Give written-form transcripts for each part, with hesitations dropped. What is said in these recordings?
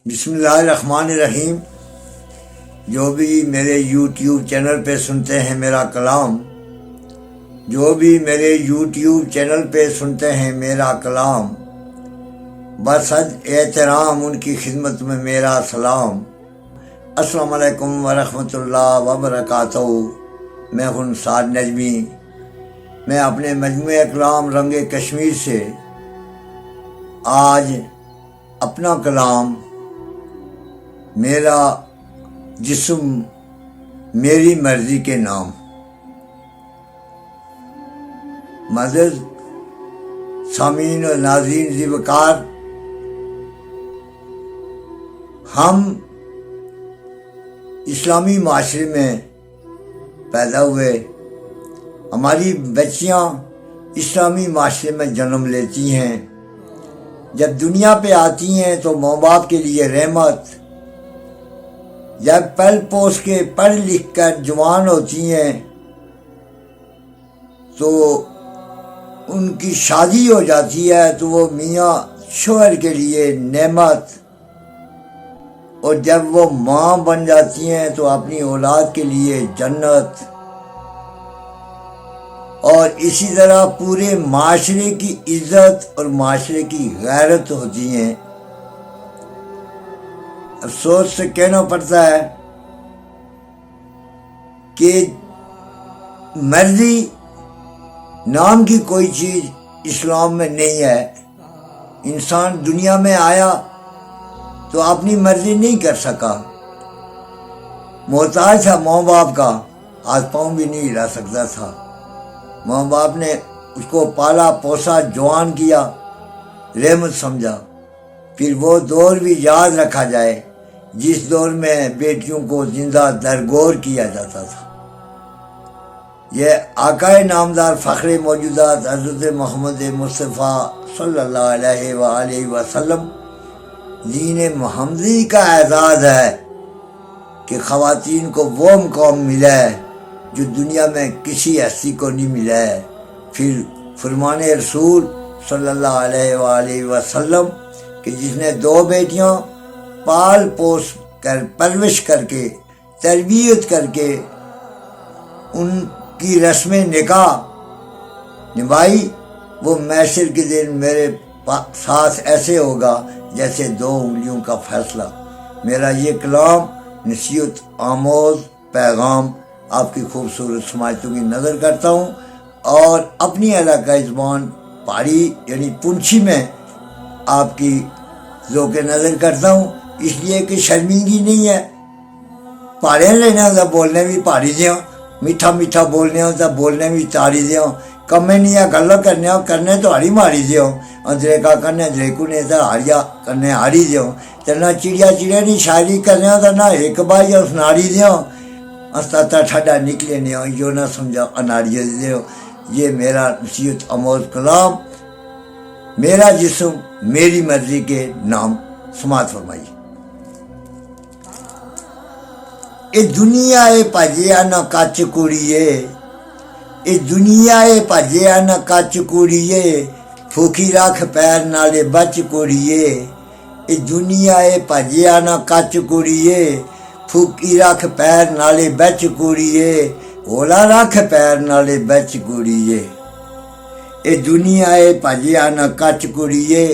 بسم اللہ الرحمن الرحیم۔ جو بھی میرے یوٹیوب چینل پہ سنتے ہیں میرا کلام، میرا کلام، بصد احترام ان کی خدمت میں میرا سلام۔ السلام علیکم ورحمۃ اللہ وبرکاتہ۔ میں ہوں سعد نجمی۔ میں اپنے مجموعہ کلام رنگ کشمیر سے آج اپنا کلام میرا جسم میری مرضی کے نام، معزز سامعین و ناظرین ذی وقار، ہم اسلامی معاشرے میں پیدا ہوئے، ہماری بچیاں اسلامی معاشرے میں جنم لیتی ہیں۔ جب دنیا پہ آتی ہیں تو ماں باپ کے لیے رحمت، جب پل پوس کے پڑھ لکھ کر جوان ہوتی ہیں تو ان کی شادی ہو جاتی ہے تو وہ میاں شوہر کے لیے نعمت، اور جب وہ ماں بن جاتی ہیں تو اپنی اولاد کے لیے جنت، اور اسی طرح پورے معاشرے کی عزت اور معاشرے کی غیرت ہوتی ہیں۔ افسوس سے کہنا پڑتا ہے کہ مرضی نام کی کوئی چیز اسلام میں نہیں ہے۔ انسان دنیا میں آیا تو اپنی مرضی نہیں کر سکا، محتاج تھا ماں باپ کا، ہاتھ پاؤں بھی نہیں ہلا سکتا تھا۔ ماں باپ نے اس کو پالا پوسا، جوان کیا، رحمت سمجھا۔ پھر وہ دور بھی یاد رکھا جائے جس دور میں بیٹیوں کو زندہ درگور کیا جاتا تھا۔ یہ آقا نامدار فخر موجودات حضرت محمد مصطفیٰ صلی اللہ علیہ وآلہ وسلم دین محمدی کا اعزاز ہے کہ خواتین کو وہ مقام ملا ہے جو دنیا میں کسی ہستی کو نہیں ملا ہے۔ پھر فرمان رسول صلی اللہ علیہ وآلہ وسلم کہ جس نے دو بیٹیاں پال پوس کر، پرورش کر کے، تربیت کر کے ان کی رسم نکاح نبھائی، وہ محشر کے دن میرے ساتھ ایسے ہوگا جیسے دو انگلیوں کا فیصلہ۔ میرا یہ کلام نصیحت آموز پیغام آپ کی خوبصورت سماعتوں کی نظر کرتا ہوں، اور اپنی علاقائی زبان پہاڑی یعنی پنچھی میں آپ کی ذوق نظر کرتا ہوں، اس لیے کہ شرمندگی نہیں ہے۔ پہاڑے لینا ہوتا بولنے بھی پہاڑی دیاں، میٹھا میٹھا بولنے ہوتا بولنے بھی تاڑی دیاں، کمے نہیں ہے گلہ کرنے تو ہاری ماری دیاں، اندرے کا کرنے اندرے کو نہیں تو ہاریا کرنے ہاری دیاں، چلنا چڑیا چڑیا نہیں شاعری کرنے ہوتا نہ ایک بائی اس ناری دیاں، استاتا ٹھڈا نکلے نہیں ہو جو نہ سمجھا اناڑی دیو۔ یہ میرا نصیحت آموز کلام میرا جسم میری مرضی کے نام سماعت فرمائی۔ اے دنیا اے پجیا نہ کچ کوڑیے، اے دنیا اے پجیا نہ کچ کوڑیے، پھوکی رکھ پیر نالے بچ کوڑیے، اے دنیا اے پجیا نہ کچ کوڑیے، پھوکی رکھ پیر نالے بچ کوڑیے، ہولا رکھ پیر نالے بچ کوڑیے، اے دنیا اے پجیا نہ کچ کوڑیے،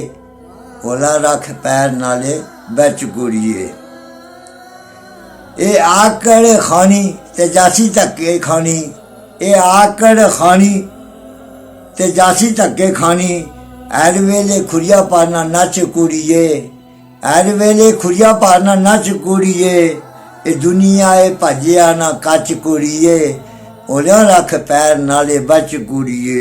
ہولا رکھ پیر نالے بچ کوڑیے۔ اے آکڑ خانی تے جاسی تکے کھانی، اے آکڑ خانی تے جاسی تکے کھانی، ہر ویلے کھریا پارنا نچ کوڑیے، ہر ویلے کھریا پارنا نچ کوڑیے، اے دنیا اے پجیا نہ کچ کوڑیے، ہولا رکھ پیر نالے بچ کوڑیے۔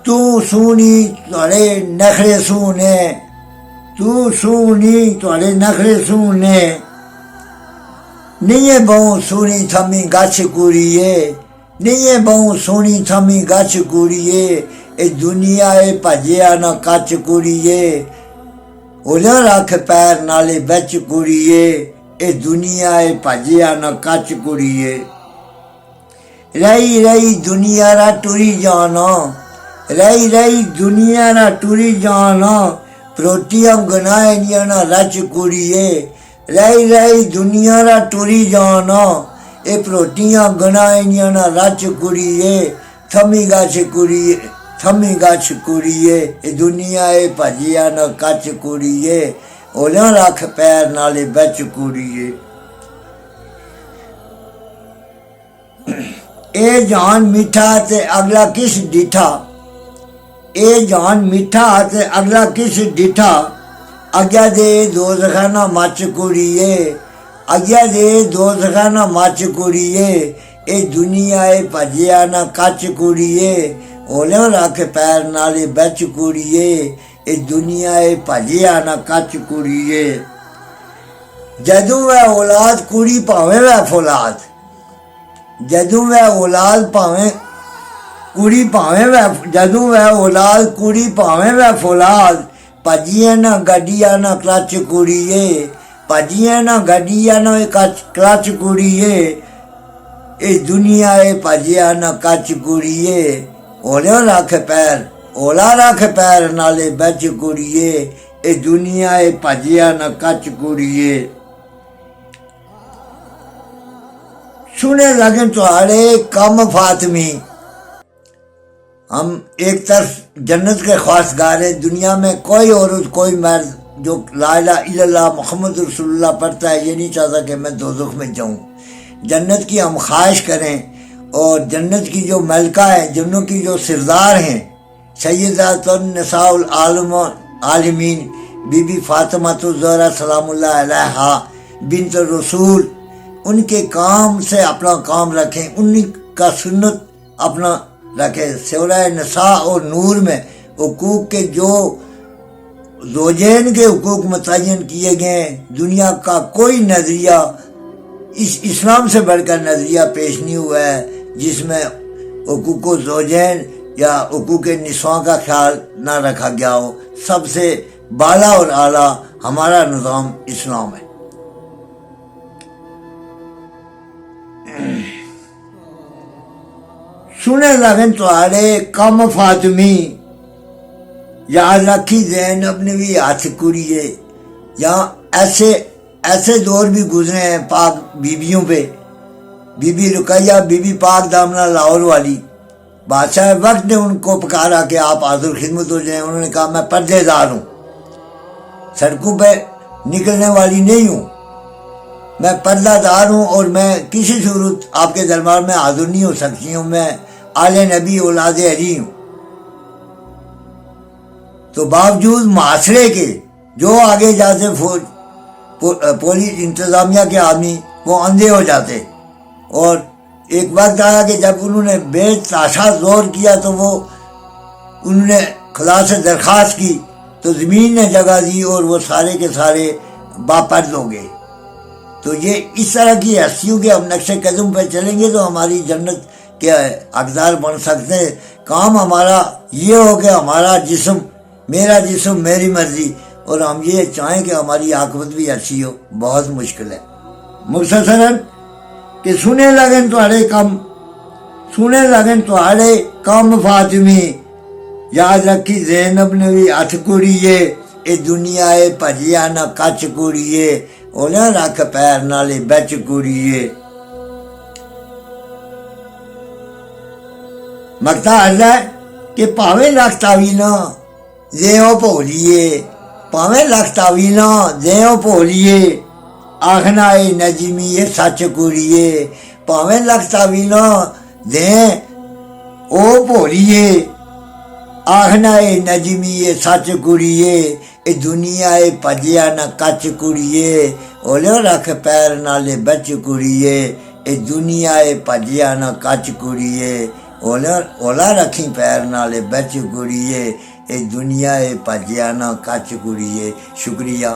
تو سونی تھوڑے نخرے سونے، تو سونی تھوڑے نخرے سونے، نہیں بہوں سونی تھمی گچھ کوڑیے، نہیں بہوں سونی تھمی گچھ کوڑیے، اے دنیا اے پجیا نہ کچ کوڑیے، ہولا رکھ پیر نالے بچ کوڑیے، اے دنیا اے پجیا نہ کچ کوڑیے۔ رہی رہی دنیا را ٹری جانا، رہی رہی دنیا نہ ٹری جانا، پروٹیاں گنائے نیانا رچ کڑیے رہی رہی دنیا را ٹری جانا اے پروٹیاں گنائے نیانا رچ کڑیے تھمی گچ کڑیے اے دنیا اے بھجیا نہ کچ کڑیے اولیاں رکھ پیر نالے بچ کڑیے اے جان میٹھا تے اگلا کس ڈٹھا اے جان میٹھا تے اگلا کس ڈٹھا اگیا دے دوزخانہ مچ کڑیے اگیا دے دوزخانہ مچ کڑیے اے دنیا اے بھجیا نہ کچ کڑیے اولیاں رکھ پیر نالے بچ کڑیے اے دنیا اے بھجیا نہ کچ کڑیے جدوں وے اولاد کڑی پاویں وے فولاد جدوں وے اولاد پاویں کڑی پاویں وے جدوں وے اولاد کڑی پاویں وے فولاد بھجیے نہ گڈیا نہ کلچ کڑیے بھجیے نہ گڈیا نہ کلچ کڑیے اے دنیا اے بھجیا نہ کچ کڑیے اولیاں رکھ پیر اولا رکھ پیر نالے بچ کڑیے اے دنیا اے بھجیا نہ کچ کڑیے سنے لگن تہاڑے کم فاطمی ہم ایک طرف جنت کے خواستگار ہیں دنیا میں کوئی عورت کوئی مرد جو لا الہ الا اللہ محمد رسول اللہ پڑھتا ہے یہ نہیں چاہتا کہ میں دوزخ میں جاؤں جنت کی ہم خواہش کریں اور جنت کی جو ملکہ ہے جنوں کی جو سردار ہیں سیدات النساء العالمین بی بی فاطمہ الزہرا سلام اللہ علیہا بنت رسول ان کے کام سے اپنا کام رکھیں ان کا سنت اپنا رکھیں سورہ نساء اور نور میں حقوق کے جو زوجین کے حقوق متعین کیے گئے ہیں دنیا کا کوئی نظریہ اس اسلام سے بڑھ کر نظریہ پیش نہیں ہوا ہے جس میں حقوق و زوجین یا حقوق نسواں کا خیال نہ رکھا گیا ہو سب سے بالا اور اعلیٰ ہمارا نظام اسلام ہے سنے لگن تہاڑے کم فاطمی یاد رکھی زینب نے بھی ہاتھ کڑیے یہاں ایسے دور بھی گزرے ہیں پاک بیویوں پہ بی بی رقیہ بی بی پاک دامنہ لاہور والی بادشاہ وقت نے ان کو پکارا کہ آپ حاضر خدمت ہو جائیں انہوں نے کہا میں پردے دار ہوں سڑکوں پہ نکلنے والی نہیں ہوں میں پردہ دار ہوں اور میں کسی صورت آپ کے دربار میں حاضر نہیں ہو سکتی ہوں میں آل نبی اولاد علی ہوں تو باوجود معاشرے کے جو آگے جاتے پولیس انتظامیہ کے آدمی وہ اندھے ہو جاتے اور ایک وقت آیا کہ جب انہوں نے بے تحاشا زور کیا تو انہوں نے خدا سے درخواست کی تو زمین نے جگہ دی اور وہ سارے کے سارے باپرد ہو گئے تو یہ اس طرح کی ہستیوں کے ہم نقش قدم پہ چلیں گے تو ہماری جنت کے حقدار بن سکتے ہیں کام ہمارا یہ ہو کہ ہمارا جسم میرا جسم میری مرضی اور ہم یہ چاہیں کہ ہماری عاقبت بھی اچھی ہو بہت مشکل ہے مختصراً کہ سنے لگن تہاڑے کم فاطمی یاد رکھی زینب نے بھی ہاتھ کڑیے اے دنیا اے بھجیا نہ کچ کڑیے اولیاں رکھ پیر نالے بچ کڑیے مکتا اللہ کہ پاویں لکھ تاویلاں زیوں بھولیے پاویں لکھ تاویلاں زیوں بھولیے آخنا اے نجمی اے سچ کڑیے پاویں لکھ تاویلاں دیں او بھولیے آخنا اے نجمی اے سچ کڑیے اے دنیا اے بھجیا نہ کچ کڑیے اولیاں رکھ پیر نالے بچ کڑیے اے دنیا اے بھجیا نہ کچ کڑیے اولا رکھی پیر نالے بچ کڑیے اے دنیا اے بھجیا نہ کچ کڑیے شکریہ